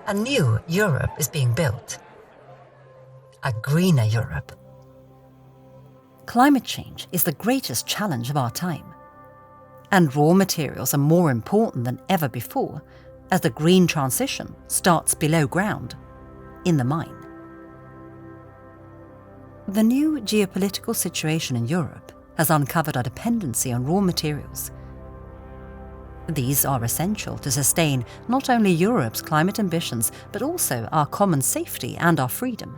A new Europe is being built. A greener Europe. Climate change is the greatest challenge of our time. And raw materials are more important than ever before as the green transition starts below ground, in the mine. The new geopolitical situation in Europe has uncovered our dependency on raw materials. These are essential to sustain not only Europe's climate ambitions, but also our common safety and our freedom.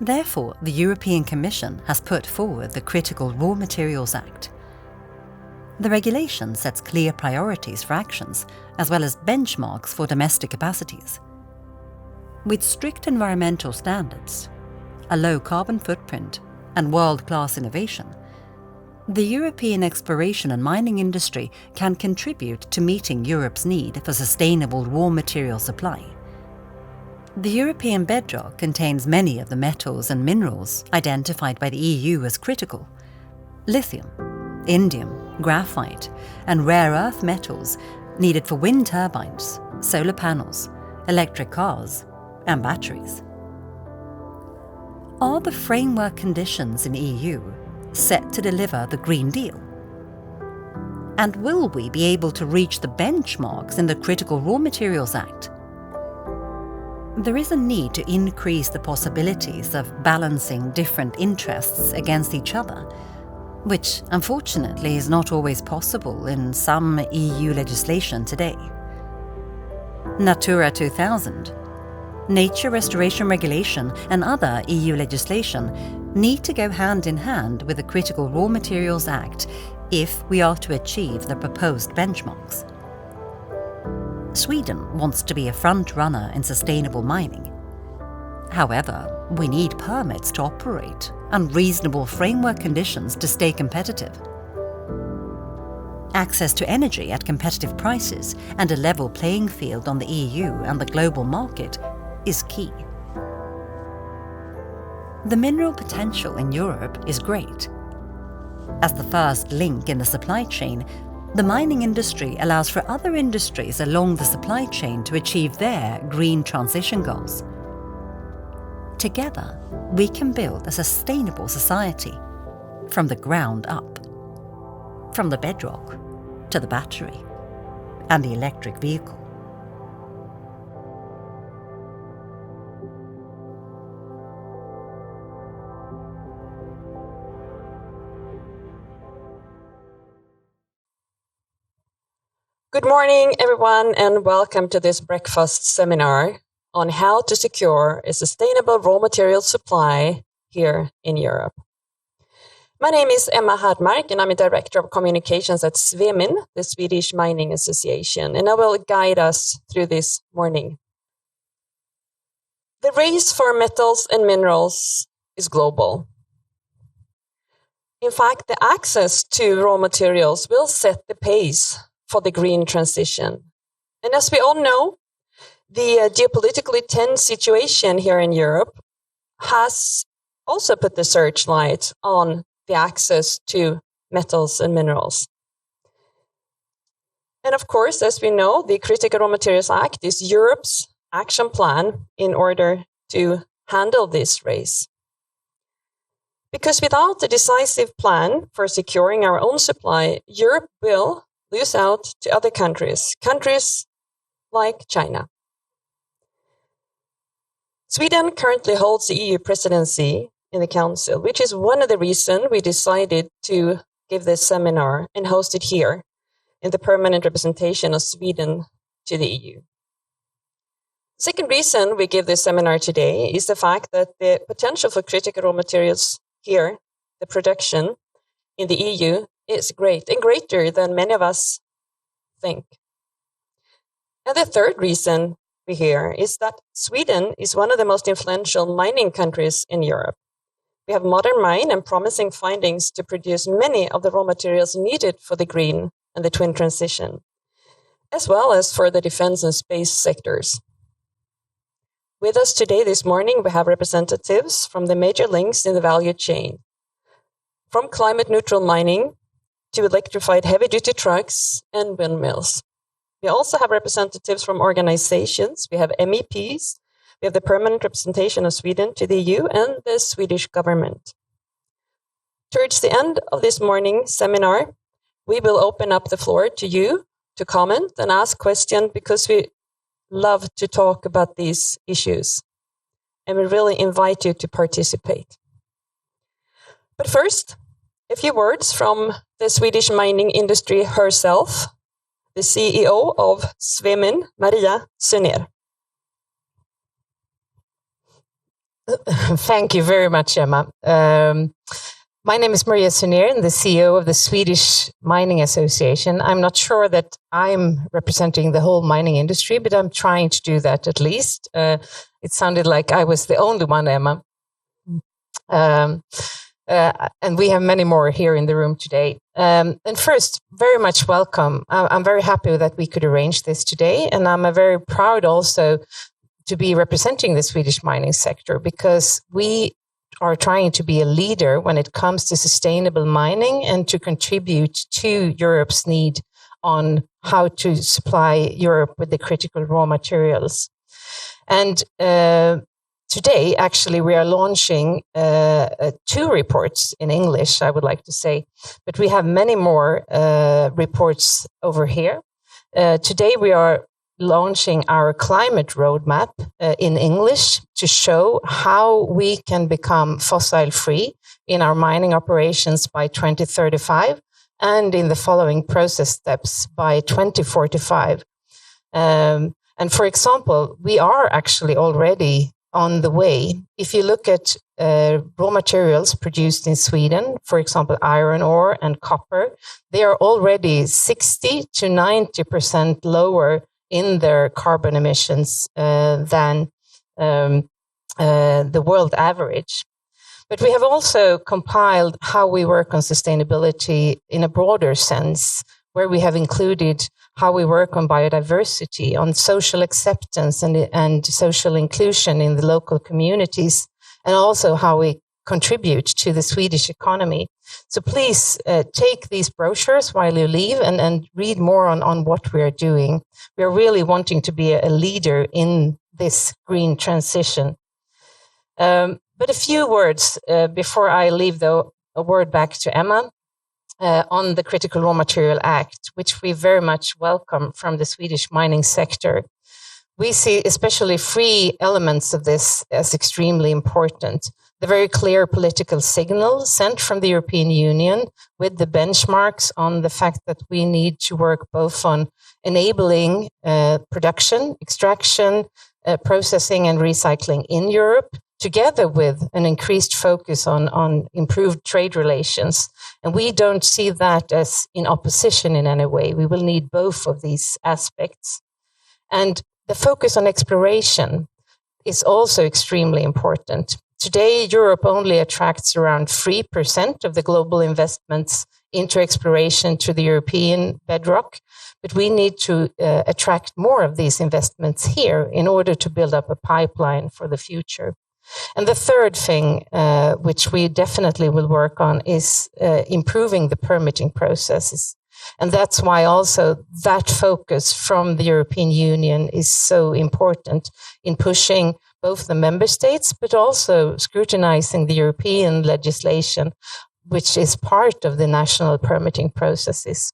Therefore, the European Commission has put forward the Critical Raw Materials Act. The regulation sets clear priorities for actions, as well as benchmarks for domestic capacities. With strict environmental standards, a low carbon footprint, and world-class innovation, the European exploration and mining industry can contribute to meeting Europe's need for sustainable raw material supply. The European bedrock contains many of the metals and minerals identified by the EU as critical: lithium, indium, graphite, and rare earth metals needed for wind turbines, solar panels, electric cars, and batteries. Are the framework conditions in EU set to deliver the Green Deal? And will we be able to reach the benchmarks in the Critical Raw Materials Act? There is a need to increase the possibilities of balancing different interests against each other, which unfortunately is not always possible in some EU legislation today. Natura 2000, nature restoration regulation and other EU legislation need to go hand in hand with the Critical Raw Materials Act if we are to achieve the proposed benchmarks. Sweden wants to be a front-runner in sustainable mining. However, we need permits to operate and reasonable framework conditions to stay competitive. Access to energy at competitive prices and a level playing field on the EU and the global market is key. The mineral potential in Europe is great. As the first link in the supply chain, the mining industry allows for other industries along the supply chain to achieve their green transition goals. Together, we can build a sustainable society from the ground up, from the bedrock to the battery and the electric vehicle. Good morning, everyone, and welcome to this breakfast seminar on how to secure a sustainable raw material supply here in Europe. My name is Emma Hadmark, and I'm a Director of Communications at Svemin, the Swedish Mining Association, and I will guide us through this morning. The race for metals and minerals is global. In fact, the access to raw materials will set the pace for the green transition. And as we all know, the geopolitically tense situation here in Europe has also put the searchlight on the access to metals and minerals. And of course, as we know, the Critical Raw Materials Act is Europe's action plan in order to handle this race. Because without a decisive plan for securing our own supply, Europe will lose out to other countries like China. Sweden currently holds the EU presidency in the Council, which is one of the reasons we decided to give this seminar and host it here in the permanent representation of Sweden to the EU. The second reason we give this seminar today is the fact that the potential for critical raw materials here, the production in the EU, is great and greater than many of us think. And the third reason we hear is that Sweden is one of the most influential mining countries in Europe. We have modern mine and promising findings to produce many of the raw materials needed for the green and the twin transition, as well as for the defense and space sectors. With us today this morning, we have representatives from the major links in the value chain, from climate neutral mining to electrified heavy-duty trucks and windmills. We also have representatives from organizations. We have MEPs. We have the permanent representation of Sweden to the EU and the Swedish government. Towards the end of this morning's seminar, we will open up the floor to you to comment and ask questions because we love to talk about these issues. And we really invite you to participate. But first, a few words from the Swedish mining industry herself, the CEO of Svemin, Maria Sunér. Thank you very much, Emma. My name is Maria Sunér, and the CEO of the Swedish Mining Association. I'm not sure that I'm representing the whole mining industry, but I'm trying to do that at least. It sounded like I was the only one, Emma. And we have many more here in the room today. And first, very much welcome. I'm very happy that we could arrange this today, and I'm very proud also to be representing the Swedish mining sector because we are trying to be a leader when it comes to sustainable mining and to contribute to Europe's need on how to supply Europe with the critical raw materials. And today, actually, we are launching 2 reports in English, I would like to say, but we have many more reports over here. Today, we are launching our climate roadmap in English to show how we can become fossil-free in our mining operations by 2035 and in the following process steps by 2045. And for example, we are actually already on the way. If you look at raw materials produced in Sweden, for example, iron ore and copper, they are already 60 to 90% lower in their carbon emissions than the world average. But we have also compiled how we work on sustainability in a broader sense, where we have included how we work on biodiversity, on social acceptance and social inclusion in the local communities, and also how we contribute to the Swedish economy. So please take these brochures while you leave and read more on what we are doing. We are really wanting to be a leader in this green transition. But a few words before I leave, though, a word back to Emma on the Critical Raw Material Act, which we very much welcome from the Swedish mining sector. We see especially 3 elements of this as extremely important. The very clear political signal sent from the European Union with the benchmarks on the fact that we need to work both on enabling production, extraction, processing and recycling in Europe, together with an increased focus on improved trade relations. And we don't see that as in opposition in any way. We will need both of these aspects. And the focus on exploration is also extremely important. Today, Europe only attracts around 3% of the global investments into exploration to the European bedrock, but we need to attract more of these investments here in order to build up a pipeline for the future. And the third thing, which we definitely will work on, is improving the permitting processes. And that's why also that focus from the European Union is so important in pushing both the member states, but also scrutinizing the European legislation, which is part of the national permitting processes.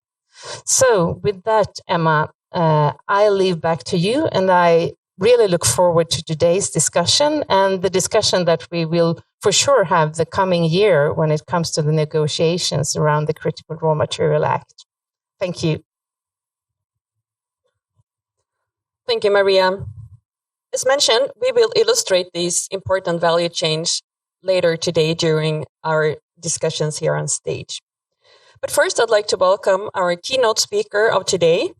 So with that, Emma, I'll leave back to you, and I really look forward to today's discussion and the discussion that we will for sure have the coming year when it comes to the negotiations around the Critical Raw Material Act. Thank you. Thank you, Maria. As mentioned, we will illustrate these important value chains later today during our discussions here on stage. But first, I'd like to welcome our keynote speaker of today,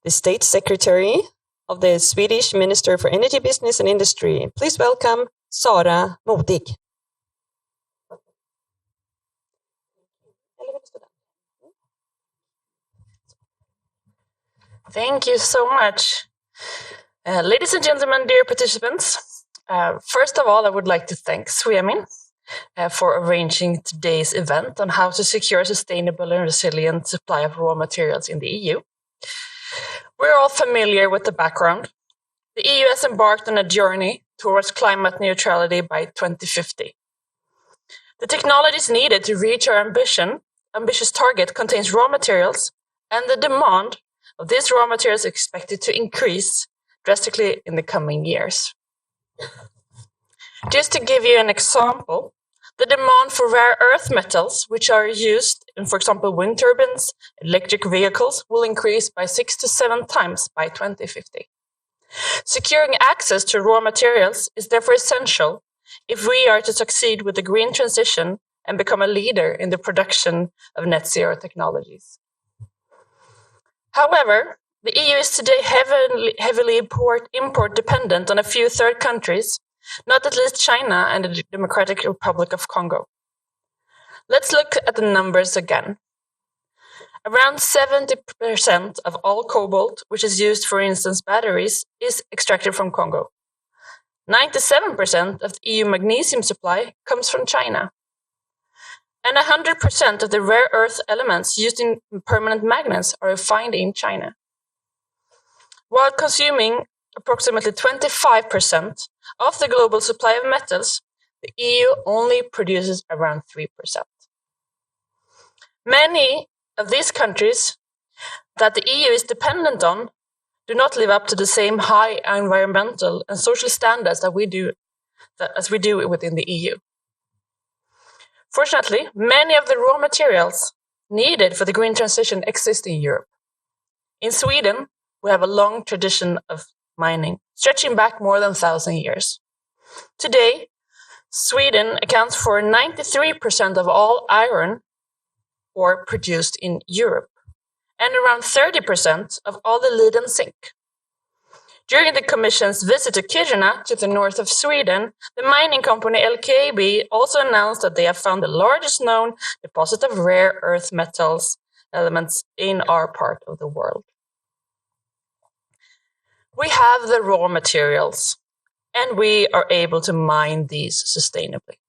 the State Secretary of the Swedish Minister for Energy, Business and Industry. Please welcome Sara, Modig. Thank you so much. Ladies and gentlemen, dear participants, first of all, I would like to thank Svemin for arranging today's event on how to secure a sustainable and resilient supply of raw materials in the EU. We're all familiar with the background. The EU has embarked on a journey towards climate neutrality by 2050. The technologies needed to reach our ambitious target contains raw materials, and the demand of these raw materials is expected to increase drastically in the coming years. Just to give you an example, the demand for rare earth metals, which are used in, for example, wind turbines, electric vehicles, will increase by 6 to 7 times by 2050. Securing access to raw materials is therefore essential if we are to succeed with the green transition and become a leader in the production of net zero technologies. However, the EU is today heavily import dependent on a few third countries, not at least China and the Democratic Republic of Congo. Let's look at the numbers again. Around 70% of all cobalt, which is used for instance batteries, is extracted from Congo. 97% of the EU magnesium supply comes from China. And 100% of the rare earth elements used in permanent magnets are refined in China. While consuming approximately 25% of the global supply of metals, the EU only produces around 3%. Many of these countries that the EU is dependent on do not live up to the same high environmental and social standards as we do within the EU. Fortunately, many of the raw materials needed for the green transition exist in Europe. In Sweden, we have a long tradition of mining, stretching back more than 1,000 years. Today, Sweden accounts for 93% of all iron ore produced in Europe, and around 30% of all the lead and zinc. During the Commission's visit to Kiruna, to the north of Sweden, the mining company LKAB also announced that they have found the largest known deposit of rare earth metals elements in our part of the world. We have the raw materials, and we are able to mine these sustainably.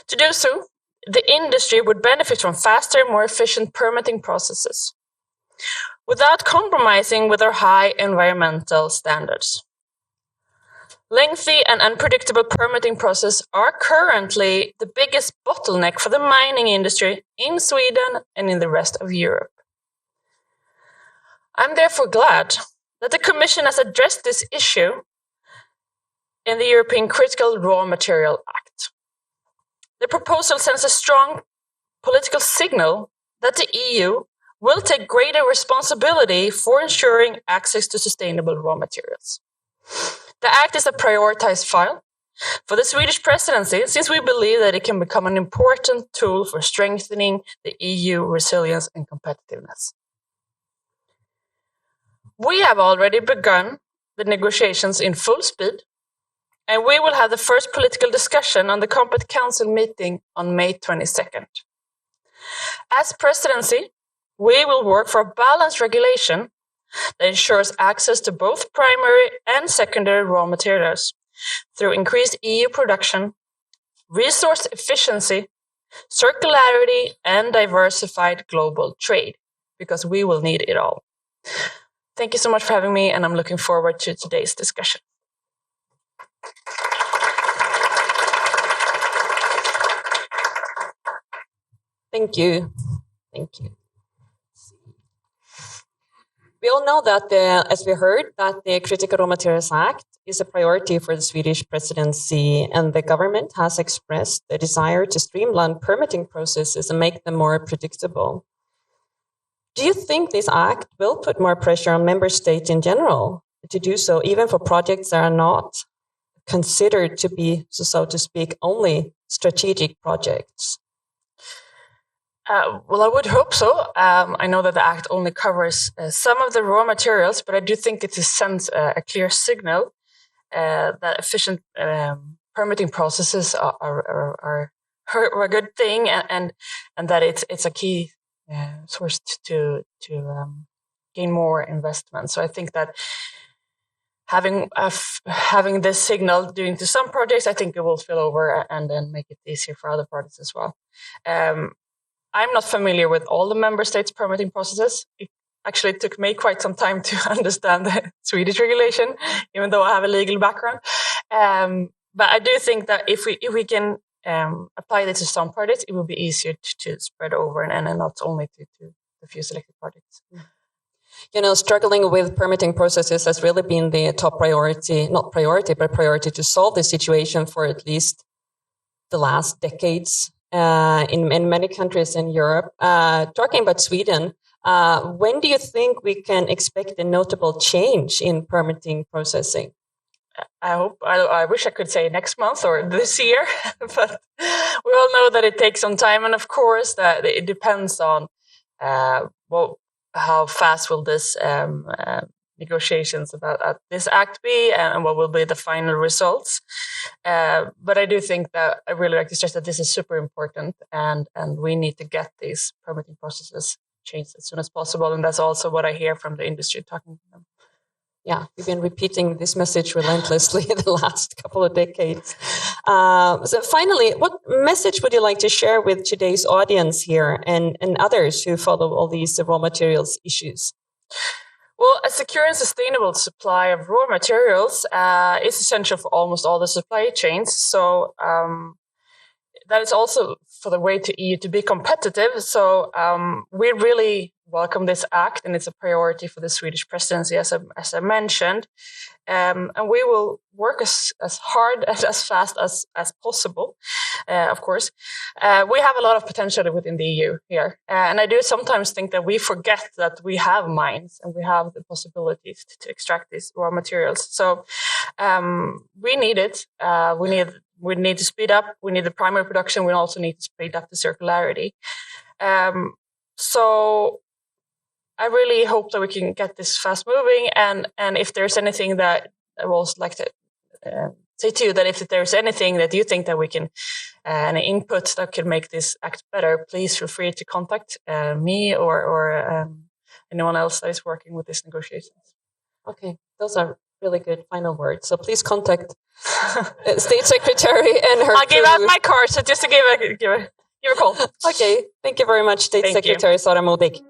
To do so, the industry would benefit from faster, more efficient permitting processes, without compromising with our high environmental standards. Lengthy and unpredictable permitting processes are currently the biggest bottleneck for the mining industry in Sweden and in the rest of Europe. I'm therefore glad that the Commission has addressed this issue in the European Critical Raw Material Act. The proposal sends a strong political signal that the EU will take greater responsibility for ensuring access to sustainable raw materials. The Act is a prioritized file for the Swedish presidency, since we believe that it can become an important tool for strengthening the EU resilience and competitiveness. We have already begun the negotiations in full speed, and we will have the first political discussion on the Competent Council meeting on May 22nd. As presidency, we will work for a balanced regulation that ensures access to both primary and secondary raw materials through increased EU production, resource efficiency, circularity, and diversified global trade, because we will need it all. Thank you so much for having me, and I'm looking forward to today's discussion. Thank you. Thank you. We all know that, as we heard, that the Critical Raw Materials Act is a priority for the Swedish presidency, and the government has expressed the desire to streamline permitting processes and make them more predictable. Do you think this act will put more pressure on member states in general to do so, even for projects that are not considered to be, so to speak, only strategic projects? Well, I would hope so. I know that the Act only covers some of the raw materials, but I do think it sends a clear signal that efficient permitting processes are a good thing, and that it's a key source to gain more investment. So I think that having this signal doing to some projects, I think it will spill over and then make it easier for other projects as well. I'm not familiar with all the member states' permitting processes. Actually, it took me quite some time to understand the Swedish regulation, even though I have a legal background. But I do think that if we can apply this to some projects, it will be easier to spread over and not only to the few selected projects. Struggling with permitting processes has really been the top priority, not priority, but priority to solve the situation for at least the last decades in many countries in Europe. Talking about Sweden, when do you think we can expect a notable change in permitting processing? I wish I could say next month or this year, but we all know that it takes some time. And of course, that it depends on how fast will this negotiations about this act be and what will be the final results. But I do think that I really like to stress that this is super important and we need to get these permitting processes changed as soon as possible. And that's also what I hear from the industry talking to them. Yeah, we've been repeating this message relentlessly the last couple of decades. So finally, what message would you like to share with today's audience here and others who follow all these raw materials issues? Well, a secure and sustainable supply of raw materials is essential for almost all the supply chains. So that is also for the way to EU to be competitive. So we really welcome this act, and it's a priority for the Swedish presidency, as I mentioned. And we will work as hard and as fast as possible, of course. We have a lot of potential within the EU here. And I do sometimes think that we forget that we have mines and we have the possibilities to extract these raw materials. So we need it. We need to speed up. We need the primary production. We also need to speed up the circularity. So I really hope that we can get this fast moving. And if there's anything that I would also like to say to you, that if there's anything that you think that we can, any input that could make this act better, please feel free to contact me or anyone else that is working with these negotiations. Okay, those are really good final words. So please contact State Secretary and her. I'll give out my card, so just to give a call. Okay, thank you very much, State Secretary Sara Modig.